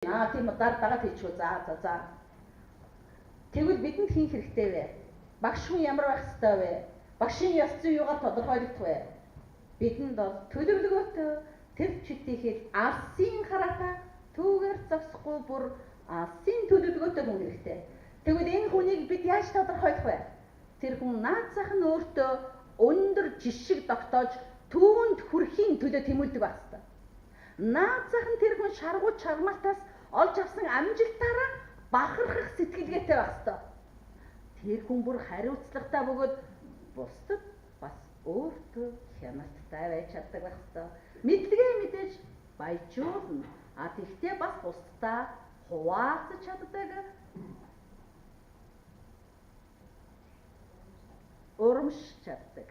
Тийм дагаад хийчихв. За. Тэгвэл бидэнд хийх хэрэгтэй вэ? Багш хүн ямар байх ёстой вэ? Багшийн ёс зүй юугаар тодорхойлогдох вэ? Бидэнд бол төлөвлөгөөтэй тэр чигтийг алсын хараатай түүгээр зогсохгүй бүр алсын төлөвлөгөөтэй хүн хэрэгтэй. Тэгвэл энэ хүнийг бид яаж тодорхойлох вэ? Тэр хүн наацах нь өөртөө өндөр жишг тогтоож түүнд хүрэхийн төлөө тэмүүлдэг байх ёстой. Наацах нь тэр хүн шаргуу чармаалтаас олж авсан амжилтаараа бахархах сэтгэлгээтэй байх ёстой. Тэр хүн бүр хариуцлагатай бөгөөд бусдад бас өөртөө хяналттай байж чаддаг байх ёстой. Мэдлэгээ мэдээж баяжуулна. Тэгтээ бас бусдаа хуваалцаж чаддаг. Урамшиж чаддаг.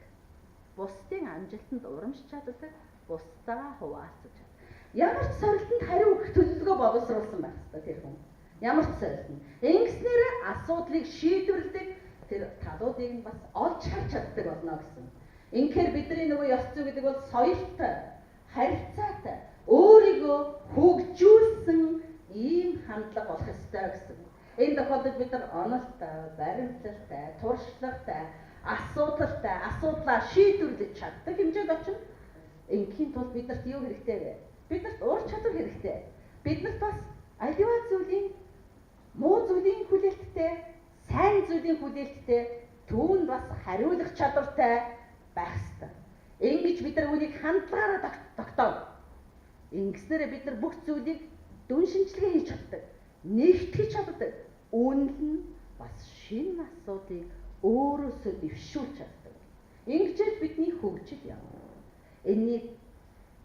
Бусдын амжилтанд урамшиж чаддаг, бусдаа хуваалцаж чаддаг. Ямар ч сорилтонд хариу өгөх төлөвлөгөө боловсруулсан байх ёстой тэр хүн. Ямар ч сорилтонд. Ингэснээр асуудлыг шийдвэрлэдэг тэр талуудыг нь бас олж харж чаддаг болно гэсэн. Инхээр бидний нөгөө ёс зүй гэдэг бол соёлтой, харилцаатай, өөрийгөө хөгжүүлсэн ийм хандлага болох ёстой гэсэн. Энэ тохиолдолд бид нар онолтой, баримтлалтай, туршлагатай, асуудлаа шийдвэрлэж чаддаг хэмжээнд очив. Инхийн тулд биднэрт юу хэрэгтэй вэ? Биднэрт ур чадвар хэрэгтэй. Биднэрт бас аливаа зүйлийн муу зүйлийн хүлээлттэй, сайн зүйлийн хүлээлттэй түүнд бас хариулах чадвартай байх ёстой. Ингэж бид нар үнийг хандлагаараа тогтоов. Ингэснээр бид нар бүх зүйлийг дүн шинжилгээ хийж чаддаг, нэгтгэж чаддаг. Үүнэл нь бас шинэ асуудлыг өөрөөсөө дэвшүүлж чаддаг. Ингэжэл бидний хөгжил явна.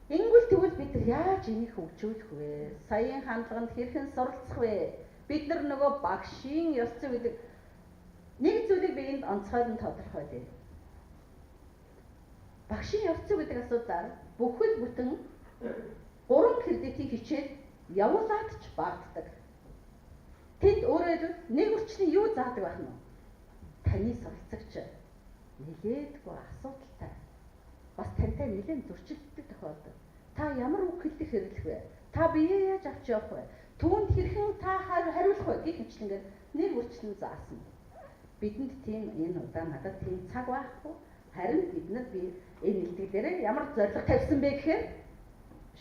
Ингэвэл тэгвэл бид нар яаж энийг хөгжүүлэх вэ? Саяын хандлаганд хэрхэн суралцах вэ? Бид нар нөгөө багшийн ёс зүй гэдэг нэг зүйлийг би энд онцгойлон тодорхойлъя. Багшийн ёс зүй гэдэг асуудлаар бүхэл бүтэн 3 кредитийн хичээл явуулаад ч багтдаг. Тэнд өөрөөр нэг үрчлийн юу заадаг байх нь вэ? Таны суралцагч нилээдгүй асуудалтай. Бас тантай нэлээд зөрчилддөг тохиолдол. Та ямар үг хэлэх хэрэглэх вэ? Та биеэ яаж авч явах вэ? Түүнд хэрхэн та хариулах вэ? Гэх мэтлэнгээр нэг үрчлэн заасан. Бидэнд тийм энэ удаа надад тийм цаг байхгүй. Харин биднэр би энэ илтгэлээрээ ямар зорилго тавьсан бэ гэхээр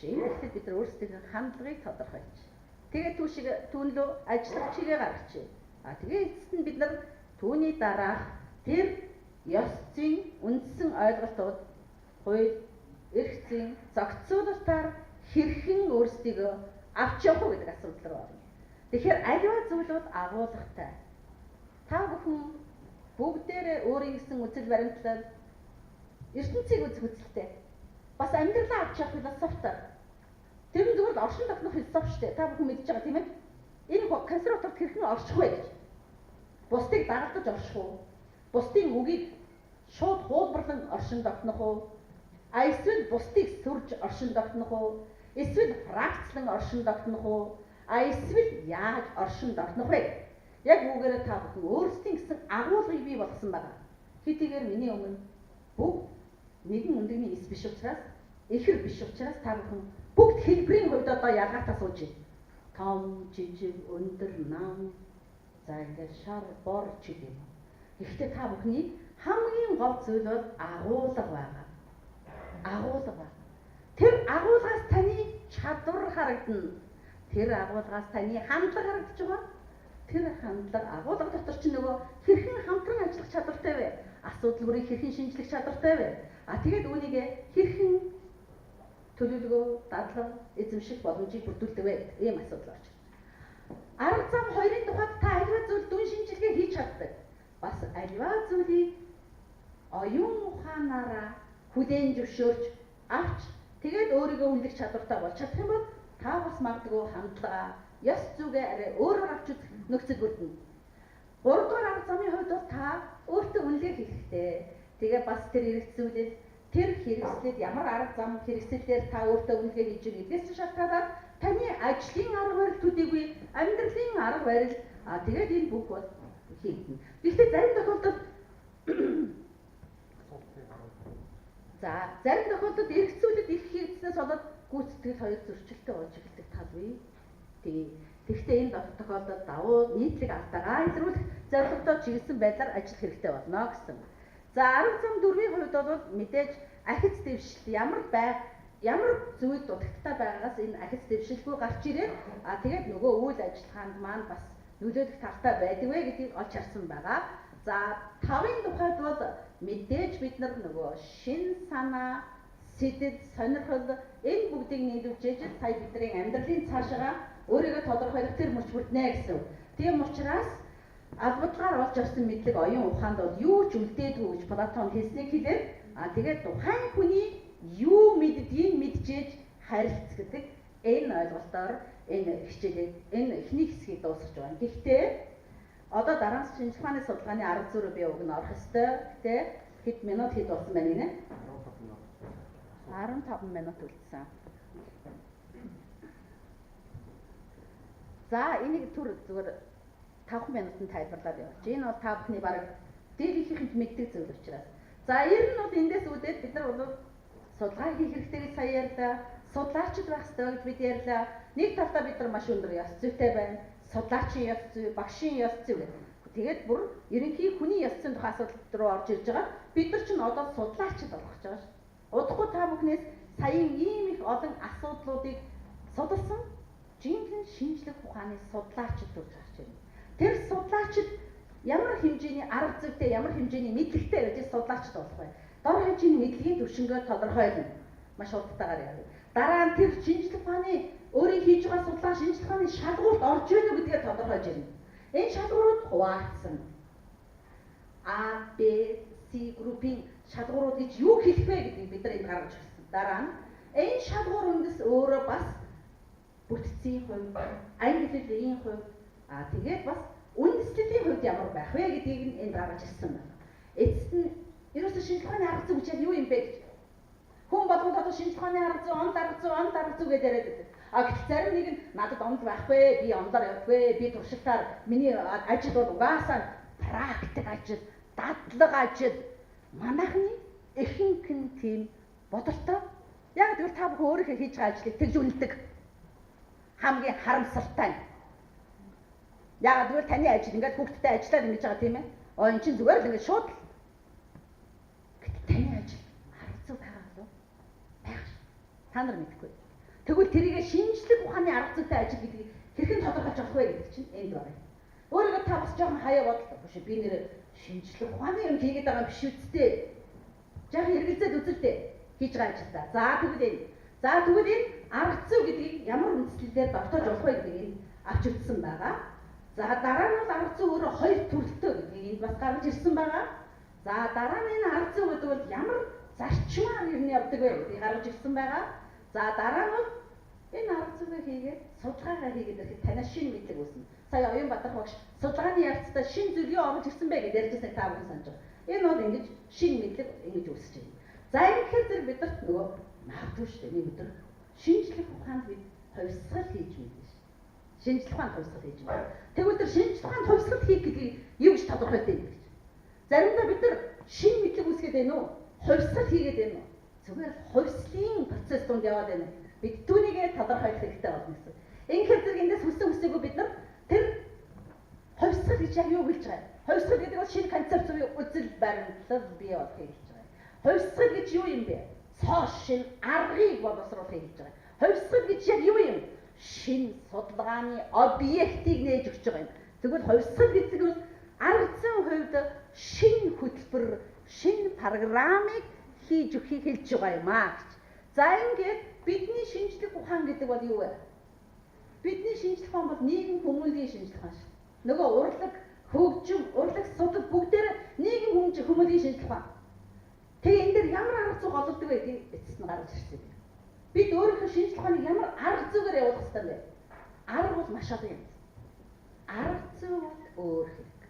энэ ихтэй бид нар өөрсдийнхөө хандлагыг тодорхойлж. Тэгээд түүнлөө ажиллах чигээ гаргачих. Тэгээ эцэст нь бид нар түүний дараах тэр ёс зүйн үндсэн ойлголтууд хууль, эрх зүйн зохицуулалтаар хэрхэн өөрсдийгөө авч явах вэ гэдэг асуудал руу орно. Тэгэхээр аливаа зүйлүүд агуулгатай. Та бүхэн бүгдээрээ өөрийн гэсэн үзэл баримтлал ертөнцийг үзэх үзэлтэй. Бас амьдралаа авч явах философитой. Тэр нь зүгээр оршин тогтнох философи шүү дээ. Та бүхэн мэдж байгаа тийм ээ. Энэ консерваторт хэрхэн орчих вэ гэж. Бусдыг дагалдаж орших уу? Бусдын үгийг шууд хуулбарлан оршин тогтнох уу? Эсвэл бусдыг сүрж оршин тогтнох уу? Эсвэл фракцлан оршин тогтнох уу? Эсвэл яаж оршин тогтнох вэ? Яг үүгээрээ та бүхэн өөрсдийн гэсэн агуулгыг бий болгосон байна. Хэдийгээр миний өмнө бүгд нэгэн өндөгний эс биш учраас, ихэр биш учраас та бүхэн бүгд хэлбэрийн хувьд одоо ялгаатай сууж байна. Том, жижиг, өндөр, нам, за ингээд шар, бор ч юм. Гэхдээ та бүхний хамгийн гол зүйл бол агуулга байгаа. Агуулга байна. Тэр агуулгаас таны чадвар харагдана. Тэр агуулгаас таны хандлага харагдаж байгаа. Тэр хандлага агуулга дотор ч нөгөө хэрхэн хамтран ажиллах чадвартай вэ? Асуудал бүрийг хэрхэн шинжлэх чадвартай вэ? Тэгээд үүнийг хэрхэн төлөвлөгөө, дадлага, эзэмших боломжийг бүрдүүлдэг вэ? Ийм асуудал орж байна. Арга зам хоёрын тухайд та аливаа зүйл дүн шинжилгээ хийж чаддаг. Бас аливаа зүйлийг оюун ухаанаараа хүлээн зөвшөөрч авч тэгээд өөрийгөө үнэлэх чадвартай болж чадах юм бол та бас магадгүй хандлага, ёс зүйгээ арай өөрөөр авч үзэх нөхцөл бүрдэнэ. 3 дугаар арга замын хувьд бол та өөртөө үнэлгээ хийх хэрэгтэй. Тэгээ бас тэр хэрэгцүүлэл тэр хэрэгслээд ямар арга зам хэрэгслэлээр та өөртөө үнэлгээ хийж байгаа гэдгээс ч шалтгаалаад таны ажлын арга барил төдийгүй, амьдралын арга барил тэгээд энэ бүх бол хийгдэнэ. Гэхдээ зарим тохиолдолд зарим тохиолдолд эргэцүүлэлт их хийгдснээс болоод гүйцэтгэл хоёр зөрчилтэй болж эхэлдэг тал бий. Тэгэхдээ энэ тохиолдолд давуу нийтлэг алдаагаа илрүүлэх зорилготой чиглэсэн байдлаар ажиллах хэрэгтэй болно гэсэн. За 10.4-ийн хувьд бол мэдээж ахиц дэвшил ямар зүйл дутагдaltaй байгаагаас энэ ахиц дэвшилгүй гарч ирээд тэгээд нөгөө үйл ажиллагаанд маань бас нөлөөлөх талтай байдаг вэ гэдгийг олж харсан байгаа. За 5-ын тухайд бол мэдээж бид нар нөгөө шин санаа, сэтэл, сонирхол энэ бүгдийг нийлүүлж сая бидний амьдралын цаашаа өөрийгөө тодорхойлох тэр мөч бүрднэ гэсэн. Тийм учраас албадгаар олж авсан мэдлэг оюун ухаанд бол юу ч үлдээдгүй гэж Платон хэлснийг хэлээд тэгээд тухайн хүний юу мэддгийг мэдчихэж харилцдаг энэ ойлголтоор энэ хичээлийг энэ эхний хэсгийг дуусгаж байна. Гэхдээ одоо дараагийн шинжлэх ухааны судалгааны арга зүйрөө би уг нь орох ёстой. Тэ хэд минут хэд болсон байна гинэ? 15 минут үлдсэн. За энийг зүгээр 5 минутанд тайлбарлаад явууч. Энэ бол та бүхний бараг дийлэнхийхэнд мэддэг зүйл учраас. За ер нь бол эндээс үүдээд бид нар бол судалгаа хийх хэрэгтэй гэж сая ярьлаа. Судлаачид байх ёстой гэж бид ярьлаа. Нэг талдаа бид нар маш өндөр ёс зүйтэй байна. Судлаачийн ёс зүй, багшийн ёс зүй гэх. Тэгээд бүр ерөнхий хүний ёс зүйн тухай асуудал руу орж ирж байгаа. Бид нар ч одоо судлаачид болох гэж байгаа ш. Удахгүй та бүхнээс саяын ийм их олон асуудлуудыг судалсан жинхэнэ шинжлэх ухааны судлаачид төрж гарч ирнэ. Тэр судлаачид ямар хэмжээний арга зүйтэй, ямар хэмжээний мэдлэгтэй гэж судлаачид болох вэ? Дор хэмжээний мэдлэгийн түвшингөө тодорхойлно. Маш хурдтайгаар явъя. Дараа нь тэр шинжлэх ухааны өөрийн хийж байгаа судалгаа шинжлэх ухааны шалгуурт орж ийнө гэдгээ тодорхойлж ирнэ. Энэ шалгуурууд хуваагдсан. А, Б, С группийн шалгуурууд гэж юу хэлэх вэ гэдгийг бид нар энд гаргаж ирсэн. Дараа нь энэ шалгуур үндэс өөрөө бас бүтцийн хувьд, англи хэлний хувьд, тэгээд бас үндэслэлийн хувьд ямар байх вэ гэдгийг энд гаргаж ирсэн байна. Эцэст нь ерөөсөө шинжлэх ухааны арга зүй гэж юу юм бэ гэж хүн болгоод одоо шинжлэх ухааны арга зүй, онд арга зүй гэдээ яриад байдаг. Гэтэл зарим нэг нь надад онд байхгүй, би ондоор явдаггүй, би туршилтаар миний ажил бол угаасаа практик ажил, дадлага ажил. Манайхны ихэнх нь тийм бодолтой. Яг тэгвэл та бүхэн өөрийнхөө хийж байгаа ажлыг тэгж үнэлдэг. Хамгийн харамсалтай нь. Яг тэгвэл таны ажил ингээд хүүхдтэй ажиллаад ингэж байгаа тийм ээ. Энэ чинь зүгээр л ингээд шууд таны ажил арга зүй байгаа болов? Байх. Та нар мэдэхгүй. Тэгвэл тэрийг шинжлэх ухааны арга зүйтэй ажил гэдгийг хэрхэн тодорхойлж авах вэ гэдэг чинь энд байна. Өөрийгөө та бас жоохон хаяа бодлоо. Биш би нэр шинжлэх ухааны юм хийгээд байгаа биш үсттэй. Жаахан эргэлзээд үзэлтэй хийж байгаа ажилдаа. За тэгвэл энэ арга зүй гэдгийг ямар үндслэлээр давтааж болох вэ гэдгийг авч үзсэн байгаа. За дараа нь бол арга зүй өөрөө хоёр төрөлтэй гэдгийг энд бас гаргаж ирсэн байгаа. За дараа нь энэ арга зүй гэдэг бол ямар зарчмаар юу явдаг вэ гэдгийг гаргаж ирсэн байгаа. За дараа нь бол энэ арга зүйгээ хийгээд судалгаагаа хийгээд ирэхэд танаас шинэ мэдлэг үүснэ. Сая Оюнбаатар багш судалгааны явцдаа шинэ зүйл юу орж ирсэн бэ гэж ярьжсэн та бүхэн санаж байгаа. Энэ бол ингэж шинэ мэдлэг ингэж үүсэж байна. За ингэхээр зэрэг бидэрт нөгөө магадгүй шүү дээ. Нэг өдөр шинжлэх ухаанд бид хувьсгал хийж мэднэ шүү. Шинжлэх ухаанд хувьсгал хийж мэднэ. Тэгвэл тэр шинжлэх ухаанд хувьсгал хийх гэдгийг юу гэж тодорхойлдог юм бэ? Заримдаа бид нар шинэ мэдлэг үүсгээд байна уу? Хувьсгал хийгээд байна уу? Зүгээр хувьслын процесс донд яваад байна. Бид түүнийгээ тодорхойлох хэрэгтэй болно гэсэн. Ингэхээр зэрэг эндээс хүсээгүй бид нар тэр хувьсгал гэж яг юу хэлж байгаа? Хувьсгал гэдэг бол шинэ концепц үзэл баримтлал бий болох гэж байгаа. Хувьсгал гэж юу юм бэ? Цоо шинэ аргыг боловсруулах гэж байгаа. Хувьсгал гэж яг юу юм? Шинэ судалгааны объектыг нээж өгч байгаа юм. Тэгвэл хувьсгал гэдэг нь арга зүйн хувьд шинэ хөтөлбөр, шинэ программыг хийж өгөхийг хэлж байгаа юм аа гэж. За ингээд бидний шинжлэх ухаан гэдэг бол юу вэ? Бидний шинжлэх ухаан бол нийгэм хүмүүнлэгийн шинжлэх ухаан шүү. Нөгөө урлаг, хөгжим, урлаг, судлал бүгдээр нийгэм хүмүүнлэгийн шинжлэх ухаан. Тэгээ энэ дээр ямар арга зүй голддог вэ гэдгийг эцэст нь гаргаж ирсэн юм. Бид өөрийнхөө шинжлэх ухааныг ямар арга зүйгээр явуулах ёстой вэ? Арга бол маш олон юм. Арга зүй бол өөр хэрэг.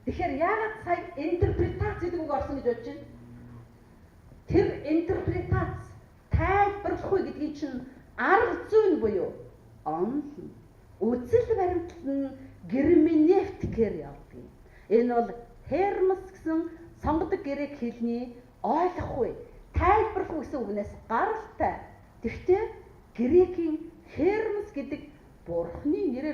Тэгэхээр яагаад сая интерпретац гэдэг үг орсон гэж бодож байна? Тэр интерпретац тайлбарлах үе гэдгийг чинь арга зүй буюу онол, үзэл баримтлал нь герменевтикээр явдаг. Энэ бол Hermes гэсэн сонгодог грек хэлний ойлгохгүй, тайлбарлах гэсэн үгнээс гаралтай. Тэгвэл грекийн Hermes гэдэг Бурхны нэрээр